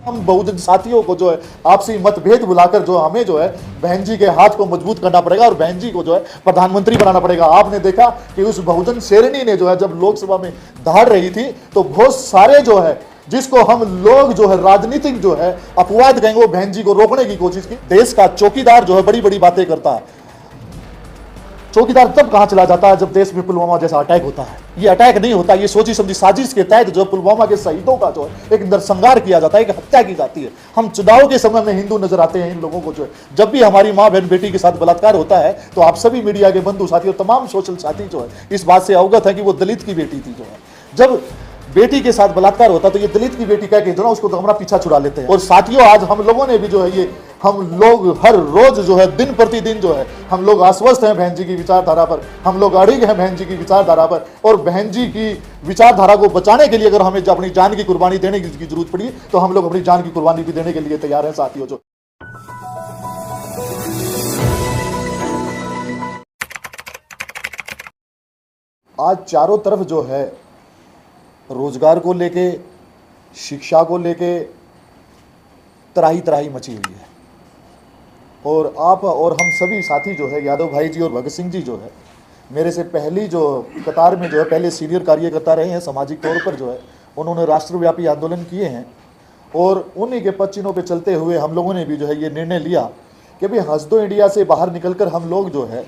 हम बहुजन साथियों को जो है आपसी मतभेद बुलाकर जो हमें जो है बहन जी के हाथ को मजबूत करना पड़ेगा और बहन जी को जो है प्रधानमंत्री बनाना पड़ेगा। आपने देखा कि उस बहुजन शेरनी ने जो है जब लोकसभा में दहाड़ रही थी तो बहुत सारे जो है जिसको हम लोग जो है राजनीतिक जो है अपवाद कहेंगे वो बहन जी को रोकने की कोशिश की। देश का चौकीदार जो है बड़ी बड़ी बातें करता है। चौकीदार तब कहां चला जाता है जब देश में पुलवामा जैसा अटैक होता है। ये अटैक नहीं होता, ये सोची समझी साजिश के तहत जो पुलवामा के शहीदों का जो है एक नरसंहार किया जाता है, एक हत्या की जाती है। हम चुनाव के समय में हिंदू नजर आते हैं इन लोगों को जो है। जब भी हमारी माँ बहन बेटी के साथ बलात्कार होता है तो आप सभी मीडिया के बंधु साथी और तमाम सोशल साथी जो है इस बात से अवगत है कि वो दलित की बेटी थी। जो है जब बेटी के साथ बलात्कार होता तो ये दलित की बेटी कह के जो ना उसको तो हमारा पीछा छुड़ा लेते हैं। और साथियों आज हम लोगों ने भी जो है ये हम लोग हर रोज जो है दिन प्रतिदिन जो है हम लोग आश्वस्त हैं बहन जी की विचारधारा पर, हम लोग अड़िग हैं बहन जी की विचारधारा पर। और बहन जी की विचारधारा को बचाने के लिए अगर हमें अपनी जान की कुर्बानी देने की जरूरत पड़ी तो हम लोग अपनी जान की कुर्बानी भी देने के लिए तैयार हैं साथियों। जो आज चारों तरफ जो है रोजगार को लेके, शिक्षा को लेके तराही तराही मची हुई है। और आप और हम सभी साथी जो है यादव भाई जी और भगत सिंह जी जो है मेरे से पहली जो कतार में जो है पहले सीनियर कार्यकर्ता रहे हैं सामाजिक तौर पर जो है उन्होंने राष्ट्रव्यापी आंदोलन किए हैं। और उन्हीं के पदचिन्हों पे चलते हुए हम लोगों ने भी जो है ये निर्णय लिया कि भाई हंस दो इंडिया से बाहर निकलकर हम लोग जो है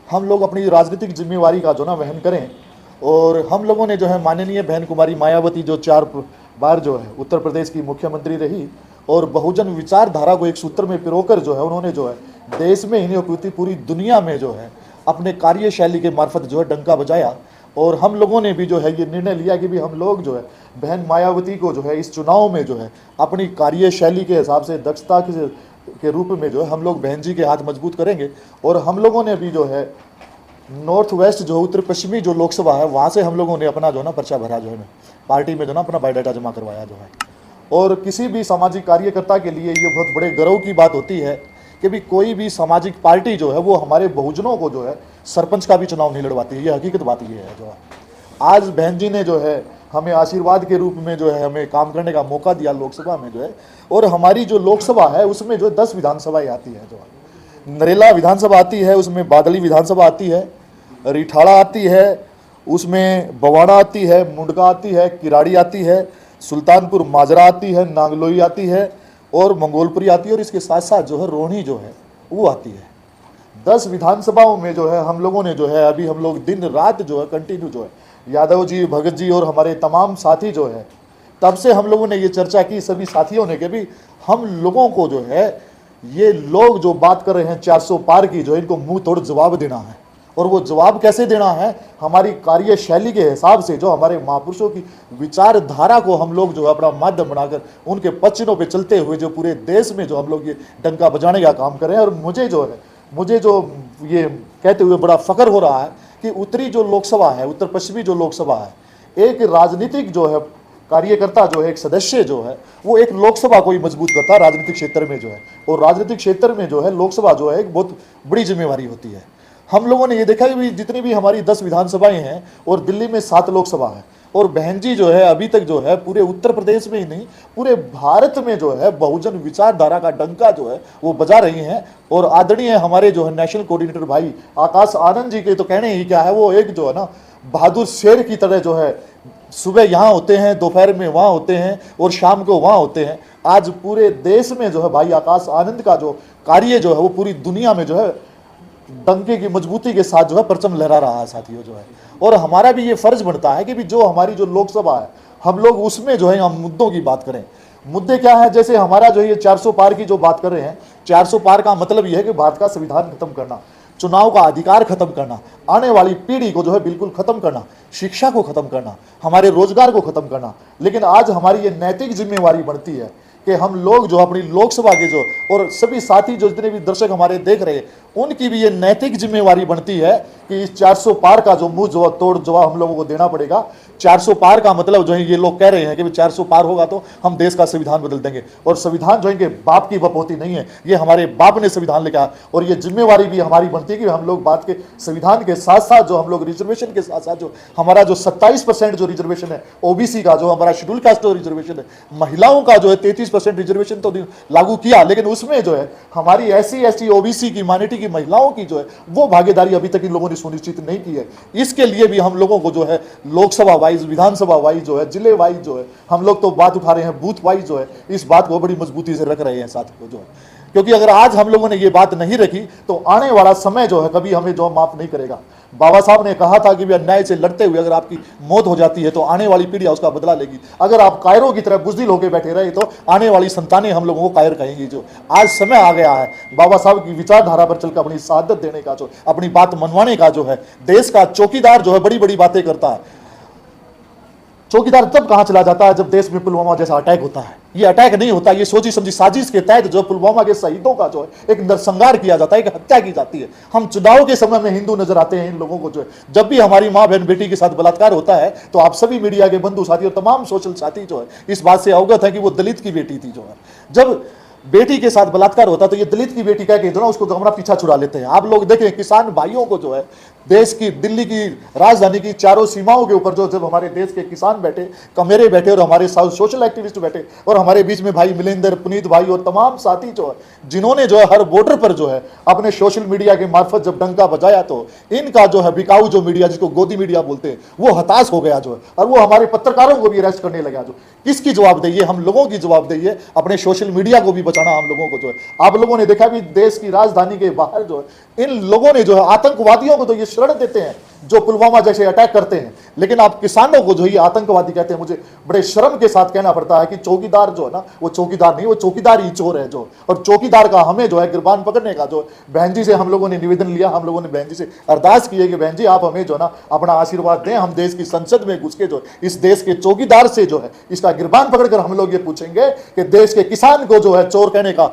हम लोग अपनी राजनीतिक जिम्मेवारी का जो ना वहन करें। और हम लोगों ने जो है माननीय बहन कुमारी मायावती जो 4 बार जो है उत्तर प्रदेश की मुख्यमंत्री रही और बहुजन विचारधारा को एक सूत्र में पिरोकर जो है उन्होंने जो है देश में ही नहीं पूरी दुनिया में जो है अपने कार्यशैली के मार्फत जो है डंका बजाया। और हम लोगों ने भी जो है ये निर्णय लिया कि भी हम लोग जो है बहन मायावती को जो है इस चुनाव में जो है अपनी कार्यशैली के हिसाब से दक्षता के रूप में जो है हम लोग बहन जी के हाथ मजबूत करेंगे। और हम लोगों ने भी जो है नॉर्थ वेस्ट जो उत्तर पश्चिमी जो लोकसभा है वहाँ से हम लोगों ने अपना जो है ना पर्चा भरा जो है पार्टी में जो ना अपना बायोडाटा जमा करवाया जो है। और किसी भी सामाजिक कार्यकर्ता के लिए ये बहुत बड़े गर्व की बात होती है कि भी कोई भी सामाजिक पार्टी जो है वो हमारे बहुजनों को जो है सरपंच का भी चुनाव नहीं लड़वाती है। ये हकीकत बात ये है जो है आज बहन जी ने जो है हमें आशीर्वाद के रूप में जो है हमें काम करने का मौका दिया लोकसभा में जो है। और हमारी जो लोकसभा है उसमें जो 10 विधानसभाएं आती है। जो है नरेला विधानसभा आती है, उसमें बादली विधानसभा आती है, रिठाड़ा आती है, उसमें बवाड़ा आती है, मुंडका आती है, किराड़ी आती है, सुल्तानपुर माजरा आती है, नांगलोई आती है और मंगोलपुरी आती है। और इसके साथ साथ जो है रोहिणी जो है वो आती है। 10 विधानसभाओं में जो है हम लोगों ने जो है अभी हम लोग दिन रात जो है कंटिन्यू जो है यादव जी, भगत जी और हमारे तमाम साथी जो है तब से हम लोगों ने ये चर्चा की सभी साथियों ने कि भी हम लोगों को जो है ये लोग जो बात कर रहे हैं 400 पार की जो इनको मुंह तोड़ जवाब देना है। और वो जवाब कैसे देना है हमारी कार्यशैली के हिसाब से जो हमारे महापुरुषों की विचारधारा को हम लोग जो है अपना माध्यम बनाकर उनके पदचिन्हों पे चलते हुए जो पूरे देश में जो हम लोग ये डंका बजाने का काम कर रहे हैं। और मुझे जो ये कहते हुए बड़ा फख्र हो रहा है कि उत्तरी जो लोकसभा है, उत्तर पश्चिमी जो लोकसभा है, एक राजनीतिक जो है कार्यकर्ता जो है एक सदस्य जो है वो एक लोकसभा को ही मजबूत करता है राजनीतिक क्षेत्र में जो है। और राजनीतिक क्षेत्र में जो है लोकसभा जो है एक बहुत बड़ी जिम्मेवारी होती है। हम लोगों ने ये देखा कि जितनी भी हमारी 10 विधानसभाएं हैं और दिल्ली में 7 लोकसभा है। और बहन जी जो है अभी तक जो है पूरे उत्तर प्रदेश में ही नहीं पूरे भारत में जो है बहुजन विचारधारा का डंका जो है वो बजा रही हैं। और आदरणीय हमारे जो है नेशनल कोऑर्डिनेटर भाई आकाश आनंद जी के तो कहने ही क्या है, वो एक जो है ना बहादुर शेर की तरह जो है सुबह यहाँ होते हैं, दोपहर में वहाँ होते हैं और शाम को वहाँ होते हैं। आज पूरे देश में जो है भाई आकाश आनंद का जो कार्य जो है वो पूरी दुनिया में जो है डंके की मजबूती के साथ जो है परचम लहरा रहा है साथियों जो है। और हमारा भी ये फर्ज बनता है कि भी जो हमारी जो लोकसभा है हम लोग उसमें जो है हम मुद्दों की बात करें। मुद्दे क्या है, जैसे हमारा जो है ये 400 पार की जो बात कर रहे हैं, 400 पार का मतलब ये है कि भारत का संविधान खत्म करना, चुनाव का अधिकार खत्म करना, आने वाली पीढ़ी को जो है बिल्कुल खत्म करना, शिक्षा को खत्म करना, हमारे रोजगार को खत्म करना। लेकिन आज हमारी ये नैतिक जिम्मेवारी बनती है कि हम लोग जो अपनी लोकसभा के जो और सभी साथी जो जितने भी दर्शक हमारे देख रहे हैं उनकी भी ये नैतिक जिम्मेवारी बनती है कि इस 400 पार का जो मुंह जो तोड़ जवाब हम लोगों को देना पड़ेगा। 400 पार का मतलब जो है ये लोग कह रहे हैं कि 400 पार होगा तो हम देश का संविधान बदल देंगे। और संविधान जो है बाप की बपौती नहीं है, ये हमारे बाप ने संविधान लिखा। और ये जिम्मेवारी भी हमारी बनती है कि हम लोग बात के संविधान के साथ साथ जो हम लोग रिजर्वेशन के साथ साथ जो हमारा जो 27% जो रिजर्वेशन है ओबीसी का, जो हमारा शेड्यूल कास्ट रिजर्वेशन है, महिलाओं का जो है 33% 20% रिजर्वेशन तो लागू किया, लेकिन उसमें जो है हमारी SC ST OBC की माइनॉरिटी की महिलाओं की जो है वो भागीदारी अभी तक इन लोगों ने सुनिश्चित नहीं की है। इसके लिए भी हम लोगों को जो है लोकसभा वाइज, विधानसभा वाइज जो है, जिले वाइज जो है हम लोग तो बात उठा रहे हैं, बूथ वाइज जो है इस बात को बड़ी मजबूती से रख रहे हैं साथियों जो है, क्योंकि अगर आज हम लोगों ने ये बात नहीं रखी तो आने वाला समय जो है कभी हमें जो माफ नहीं करेगा। बाबा साहब ने कहा था कि भी अन्याय से लड़ते हुए अगर आपकी मौत हो जाती है तो आने वाली पीढ़ी उसका बदला लेगी। अगर आप कायरों की तरह बुज़दिल होकर बैठे रहे तो आने वाली संतानें हम लोगों को कायर कहेंगी। जो आज समय आ गया है बाबा साहब की विचारधारा पर चलकर अपनी शहादत देने का, जो अपनी बात मनवाने का, जो है देश का चौकीदार जो है बड़ी बड़ी बातें करता है। चौकीदार तब कहां चला जाता है जब देश में पुलवामा जैसा अटैक होता है। ये अटैक नहीं होता, ये सोची समझी साजिश के तहत जो पुलवामा के शहीदों का जो है एक नरसंहार किया जाता है, एक हत्या की जाती है। हम चुनाव के समय में हिंदू नजर आते हैं इन लोगों को जो है, जब भी हमारी माँ बहन बेटी के साथ बलात्कार होता है तो आप सभी मीडिया के बंधु साथी और तमाम सोशल साथी जो है इस बात से अवगत है कि वो दलित की बेटी थी। जो है जब बेटी के साथ बलात्कार होता तो ये दलित की बेटी कह के ना उसको हमारा पीछा छुड़ा लेते हैं। आप लोग देखें किसान भाइयों को जो है देश की, दिल्ली की राजधानी की चारों सीमाओं के ऊपर जो जब हमारे देश के किसान बैठे, कमेरे बैठे और हमारे सोशल एक्टिविस्ट बैठे और हमारे बीच में भाई मिलेंदर, पुनीत भाई और तमाम साथी जो है जिन्होंने जो है हर बॉर्डर पर जो है अपने सोशल मीडिया के मार्फत जब डंका बजाया तो इनका जो है बिकाऊ जो मीडिया, जिसको गोदी मीडिया बोलते हैं, वो हताश हो गया जो है और वो हमारे पत्रकारों को भी अरेस्ट करने लगा। जो किसकी जवाबदेही है? हम लोगों की जवाबदेही है अपने सोशल मीडिया को भी बचाना हम लोगों को जो है। आप लोगों ने देखा भी देश की राजधानी के बाहर जो है इन लोगों ने जो है आतंकवादियों को तो ये शरण देते हैं जो पुलवामा जैसे अटैक करते हैं, लेकिन आप किसानों को जो ये आतंकवादी कहते हैं। मुझे बड़े शर्म के साथ कहना पड़ता है कि चौकीदार जो है ना वो चौकीदार नहीं, वो चौकीदार ही चोर है जो, और चौकीदार का हमें जो है गिरबान पकड़ने का जो बहन जी से हम लोगों ने निवेदन लिया, हम लोगों ने बहन जी से अरदास की है कि बहन जी आप हमें जो ना अपना आशीर्वाद दें, हम देश की संसद में घुस के जो इस देश के चौकीदार से जो है इसका गिरबान पकड़कर हम लोग ये पूछेंगे कि देश के किसान को जो है चोर कहने का,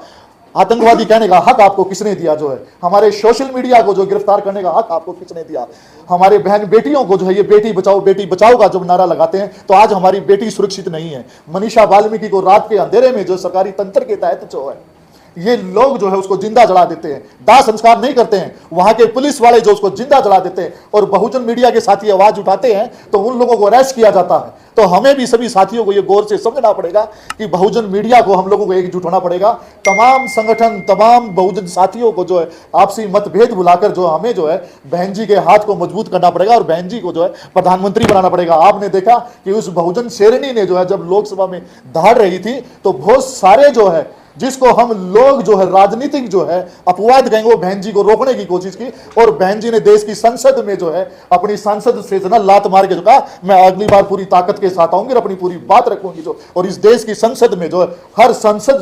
आतंकवादी कहने का हक आपको किसने दिया? जो है हमारे सोशल मीडिया को जो गिरफ्तार करने का हक आपको किसने दिया? हमारे बहन बेटियों को जो है ये बेटी बचाओ का जब नारा लगाते हैं तो आज हमारी बेटी सुरक्षित नहीं है। मनीषा वाल्मीकि को रात के अंधेरे में जो सरकारी तंत्र के तहत जो है ये लोग जो है उसको जिंदा जला देते हैं, दाह संस्कार नहीं करते हैं। वहां के पुलिस वाले जो उसको जिंदा जला देते हैं और बहुजन मीडिया के साथी आवाज उठाते हैं तो उन लोगों को अरेस्ट किया जाता है। तो हमें भी सभी साथियों को ये गौर से समझना पड़ेगा कि बहुजन मीडिया को हम लोगों को एकजुट होना पड़ेगा। तमाम संगठन, तमाम बहुजन साथियों को जो है आपसी मतभेद भुलाकर जो हमें जो है बहन जी के हाथ को मजबूत करना पड़ेगा और बहन जी को जो है प्रधानमंत्री बनाना पड़ेगा। आपने देखा कि उस बहुजन शेरनी ने जो है जब लोकसभा में दहाड़ रही थी तो बहुत सारे जो है जिसको हम लोग जो है राजनीतिक जो है अपवाद कहेंगे वो बहन जी को रोकने की कोशिश की और बहन जी ने देश की संसद में जो है अपनी सांसद से जो ना लात मार के जो कहा मैं अगली बार पूरी ताकत के साथ आऊंगी और अपनी पूरी बात रखूंगी जो, और इस देश की संसद में जो है हर सांसद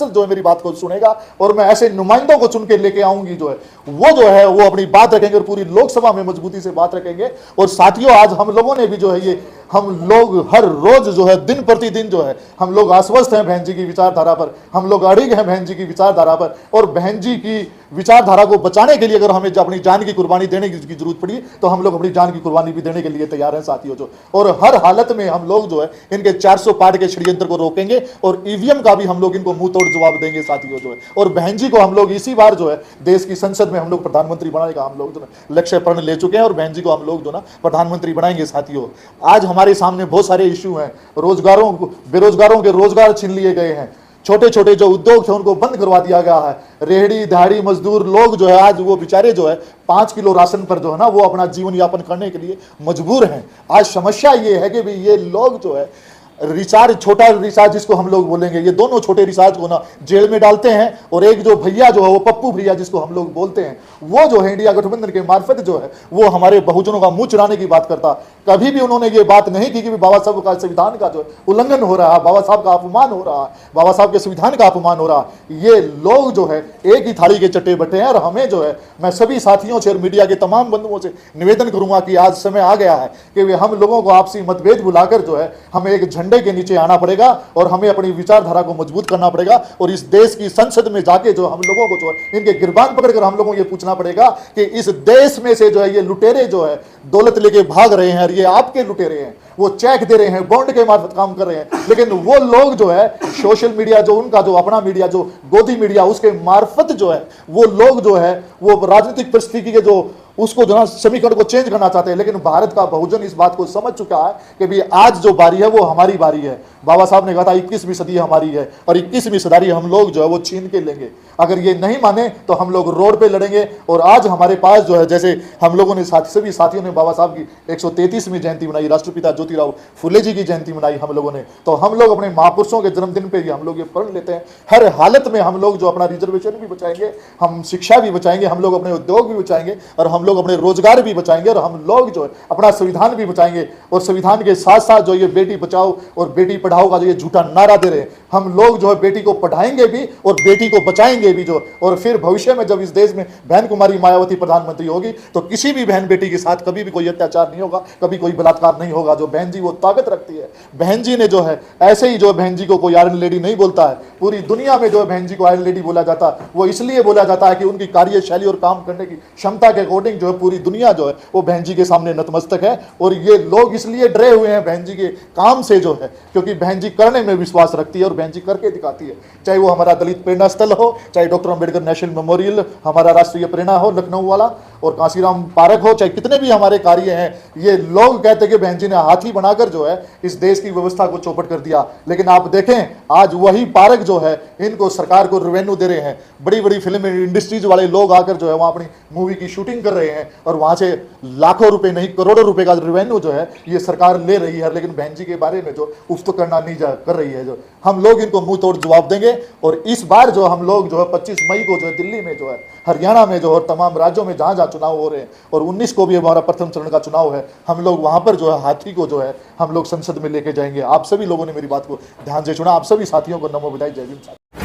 जो है मेरी बात को सुनेगा और मैं ऐसे नुमाइंदों को चुन के लेके आऊंगी जो है वो अपनी बात रखेंगे और पूरी लोकसभा में मजबूती से बात रखेंगे। और साथियों आज हम लोगों ने भी जो है ये हम लोग हर रोज जो है दिन प्रतिदिन जो है हम लोग आश्वस्त हैं बहन जी की विचारधारा पर, हम लोग अड़िग हैं बहन जी की विचारधारा पर और बहन जी की विचारधारा को बचाने के लिए अगर हमें अपनी जान की कुर्बानी देने की जरूरत पड़ी तो हम लोग अपनी जान की कुर्बानी भी देने के लिए तैयार हैं साथियों जो। और हर हालत में हम लोग जो है इनके 400 पार के षड्यंत्र को रोकेंगे और ईवीएम का भी हम लोग इनको मुंह तोड़ जवाब देंगे साथियों जो है। और बहन जी को हम लोग इसी बार जो है देश की संसद में हम लोग प्रधानमंत्री बनाने का हम लोग जो लक्ष्य प्रण ले चुके हैं और बहन जी को हम लोग जो ना प्रधानमंत्री बनाएंगे साथियों। आज हमारे सामने बहुत सारे इश्यू हैं, बेरोजगारों के रोजगार छीन लिए गए हैं, छोटे छोटे जो उद्योग थे उनको बंद करवा दिया गया है, रेहड़ी दिहाड़ी मजदूर लोग जो है आज वो बेचारे जो है 5 किलो राशन पर जो है ना वो अपना जीवन यापन करने के लिए मजबूर हैं। आज समस्या ये है कि भाई ये लोग जो है रिचार्ज, छोटा रिचार्ज जिसको हम लोग बोलेंगे, ये दोनों छोटे रिचार्ज को ना जेल में डालते हैं और एक जो भैया जो है वो पप्पू भैया जिसको हम लोग बोलते हैं वो जो है इंडिया गठबंधन के मार्फत जो है वो हमारे बहुजनों का मुंह चुराने की बात करता। कभी भी उन्होंने ये बात नहीं की कि बाबा साहब का संविधान का जो उल्लंघन हो रहा है, बाबा साहब का अपमान हो रहा है, बाबा साहब के संविधान का अपमान हो रहा है। ये लोग जो है एक ही थाली के चट्टे बट्टे हैं और हमें जो है मैं सभी साथियों से और मीडिया के तमाम बंधुओं से निवेदन करूंगा कि आज समय आ गया है कि हम लोगों को आपसी मतभेद भुलाकर जो है हमें एक झंडे के नीचे आना पड़ेगा और हमें अपनी विचारधारा को मजबूत करना पड़ेगा और इस देश की संसद में जाके जो हम लोगों को जो है इनके गिरबान पकड़कर हम लोगों को ये पूछना पड़ेगा कि इस देश में से जो है ये लुटेरे जो है दौलत लेके भाग रहे हैं और ये आपके लुटेरे हैं, वो चेक दे रहे हैं, बॉन्ड के मार्फत काम कर रहे हैं, लेकिन वो लोग जो है सोशल मीडिया जो उनका जो अपना मीडिया जो गोदी मीडिया उसके मार्फत जो है वो लोग जो है वो राजनीतिक परिस्थिति के जो उसको जो है समीकरण को चेंज करना चाहते हैं। लेकिन भारत का बहुजन इस बात को समझ चुका है कि भी आज जो बारी है वो हमारी बारी है। बाबा साहब ने कहा था 21वीं सदी हमारी है और 21वीं सदी हम लोग जो है वो छीन के लेंगे। अगर ये नहीं माने तो हम लोग रोड पे लड़ेंगे। और आज हमारे पास जो है, जैसे हम लोगों ने सभी साथियों ने बाबा साहब की 133वीं जयंती मनाई, राष्ट्रपिता ज्योतिराव फुले जी की जयंती मनाई हम लोगों ने, तो हम लोग अपने महापुरुषों के जन्मदिन पे ही हम लोग ये प्रण लेते हैं हर हालत में हम लोग जो अपना रिजर्वेशन भी बचाएंगे, हम शिक्षा भी बचाएंगे, हम लोग अपने उद्योग भी बचाएंगे और हम लोग अपने रोजगार भी बचाएंगे और हम लोग जो है अपना संविधान भी बचाएंगे। और संविधान के साथ साथ जो ये बेटी बचाओ और बेटी पढ़ाओ का जो ये झूठा नारा दे रहे हैं, हम लोग जो है बेटी को पढ़ाएंगे भी और बेटी को बचाएंगे भी जो। और फिर भविष्य में जब इस देश में बहन कुमारी मायावती प्रधानमंत्री होगी तो किसी भी बहन बेटी के साथ कभी भी कोई अत्याचार नहीं होगा, कभी कोई बलात्कार नहीं होगा। जो बहन जी वो ताकत रखती है। बहन जी ने जो है ऐसे ही जो बहन जी को कोई आयरन लेडी नहीं बोलता है, पूरी दुनिया में जो बहन जी को आयरन लेडी बोला जाता है वो इसलिए बोला जाता है कि उनकी कार्यशैली और काम करने की क्षमता के अकॉर्डिंग जो है पूरी दुनिया जो है वो बहन जी के सामने नतमस्तक है। और ये लोग इसलिए डरे हुए हैं बहन जी के काम से जो है, क्योंकि बहन जी करने में विश्वास रखती है और बहन जी करके दिखाती है। चाहे वो हमारा दलित प्रेरणा स्थल हो, चाहे डॉक्टर अंबेडकर नेशनल मेमोरियल हमारा राष्ट्रीय प्रेरणा हो लखनऊ वाला, और कांसीराम पार्क हो, चाहे कितने भी हमारे कार्य हैं, ये लोग कहते हैं कि बहन जी ने हाथी बनाकर जो है इस देश की व्यवस्था को चौपट कर दिया। लेकिन आप देखें आज वही पार्क जो है इनको सरकार को रेवेन्यू दे रहे हैं, बड़ी बड़ी फिल्म इंडस्ट्रीज वाले लोग आकर जो है वहाँ अपनी मूवी की शूटिंग कर रहे हैं और वहाँ से लाखों रुपए नहीं करोड़ों रुपए का रेवेन्यू जो है ये सरकार ले रही है। लेकिन बहन जी के बारे में जो उफ्त करना नहीं कर रही है, जो हम लोग इनको मुंह तोड़ जवाब देंगे। और इस बार जो हम लोग जो है 25 मई को जो है दिल्ली में जो है, हरियाणा में जो है, और तमाम राज्यों में जहाँ जहाँ चुनाव हो रहे हैं, और 19 को भी हमारा प्रथम चरण का चुनाव है, हम लोग वहाँ पर जो है हाथी को जो है हम लोग संसद में लेके जाएंगे। आप सभी लोगों ने मेरी बात को ध्यान से सुना। आप सभी साथियों को नमो विदाई, जय भीम।